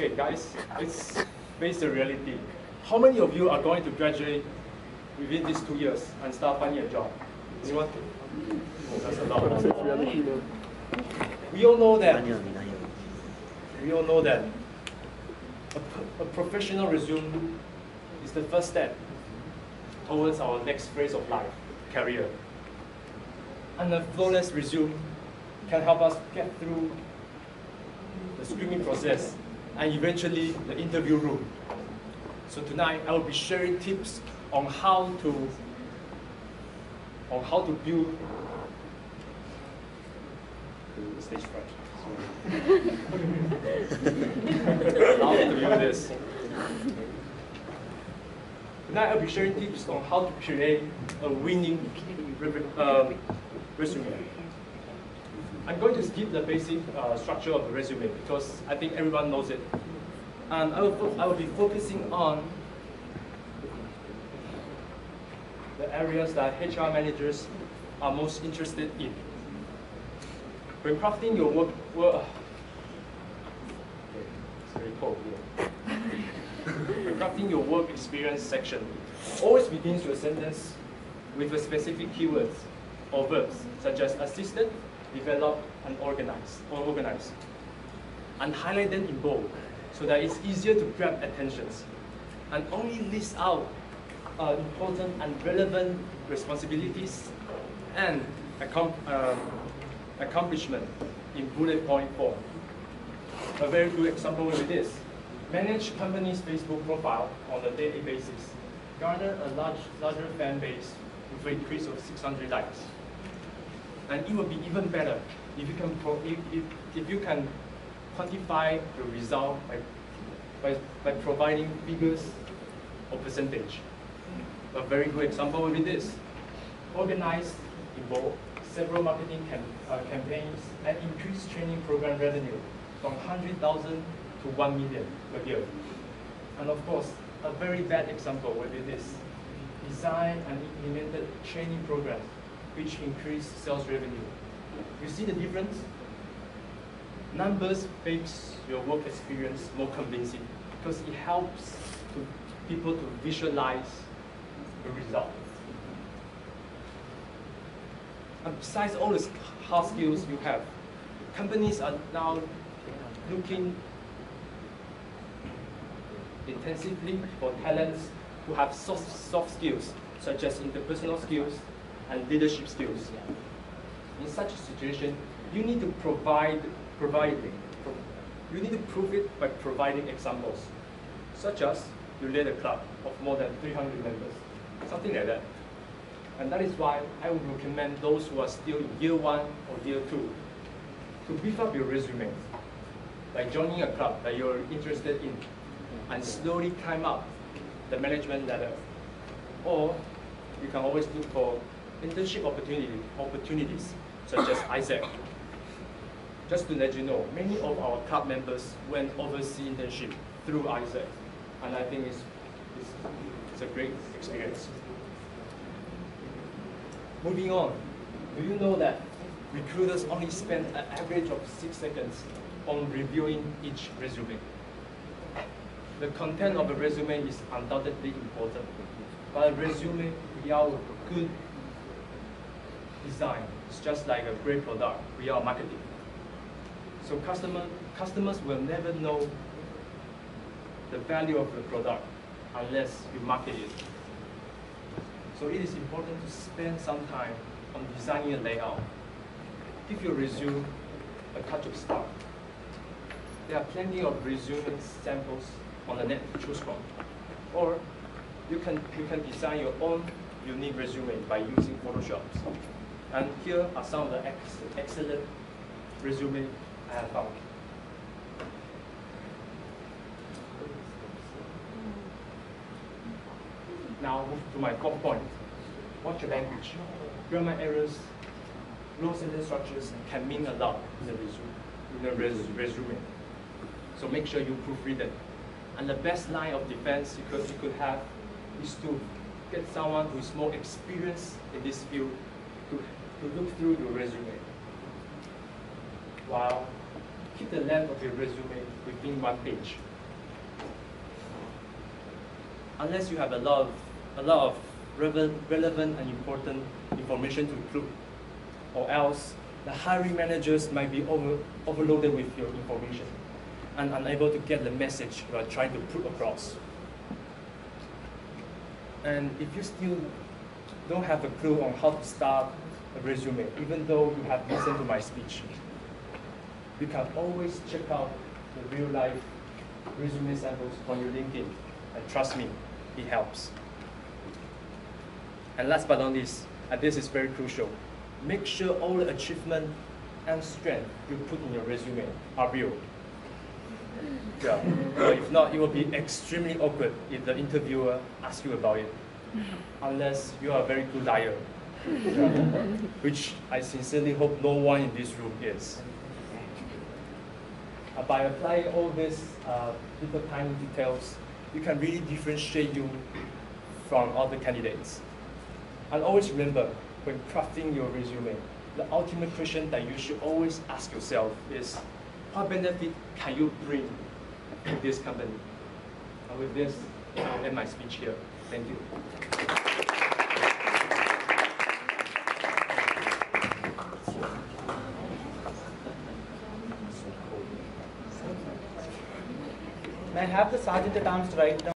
Okay, guys, let's face the reality. How many of you are going to graduate within these 2 years and start finding a job? Anyone? Oh, that's a lot. We all know that. We all know that a professional resume is the first step towards our next phase of life, career. And a flawless resume can help us get through the screening process and eventually the interview room. So tonight I will be sharing tips on how to build the stage fright. How to build this. Tonight I'll be sharing tips on how to create a winning resume. I'm going to skip the basic structure of the resume because I think everyone knows it. And I will be focusing on the areas that HR managers are most interested in. When crafting your work, it's very cold here. When crafting your work experience section, always begins your sentence with a specific keywords or verbs such as assisted, develop, and organize. And highlight them in bold so that it's easier to grab attentions. And only list out important and relevant responsibilities and accomplishment in bullet point form. A very good example will be this. Manage company's Facebook profile on a daily basis. Garner a larger fan base with an increase of 600 likes. And it will be even better if you can quantify the result by providing figures or percentage. A very good example will be this. Organized involve several marketing campaigns and increased training program revenue from 100,000 to 1 million per year. And of course, a very bad example will be this. Design and implemented training programs which increase sales revenue. You see the difference? Numbers makes your work experience more convincing because it helps people to visualize the result. And besides all the hard skills you have, companies are now looking intensively for talents who have soft skills, such as interpersonal skills and leadership skills. In such a situation, you need to prove it by providing examples, such as you led a club of more than 300 members, something like that. And that is why I would recommend those who are still in year 1 or year 2 to beef up your resume by joining a club that you're interested in and slowly climb up the management ladder. Or you can always look for internship opportunities such as ISAC. Just to let you know, many of our club members went overseas internship through ISAC, and I think it's a great experience. Moving on, do you know that recruiters only spend an average of 6 seconds on reviewing each resume? The content of a resume is undoubtedly important, but a resume without good design is just like a great product without marketing. So customers will never know the value of the product unless you market it. So it is important to spend some time on designing a layout. Give your resume a touch of style. There are plenty of resume samples on the net to choose from. Or you can design your own unique resume by using Photoshop. And here are some of the excellent resume I have found. Now move to my fourth point. Watch your language. Grammar errors, low sentence structures can mean a lot in a resume. So make sure you proofread it. And the best line of defense you could have is to get someone who is more experienced in this field to look through your resume. While keep the length of your resume within 1 page. unless you have a lot of relevant and important information to include, or else the hiring managers might be overloaded with your information and unable to get the message you are trying to put across. And if you still don't have a clue on how to start a resume, even though you have listened to my speech, you can always check out the real-life resume samples on your LinkedIn. And trust me, it helps. And last but not least, and this is very crucial, make sure all the achievement and strength you put in your resume are real. Yeah. If not, it will be extremely awkward if the interviewer asks you about it, unless you are a very good liar, which I sincerely hope no one in this room is. By applying all these little tiny details, you can really differentiate you from other candidates. And always remember, when crafting your resume, the ultimate question that you should always ask yourself is, what benefit can you bring to this company? And with this, I'll end my speech here. Thank you. May I have the sergeant at arms to write down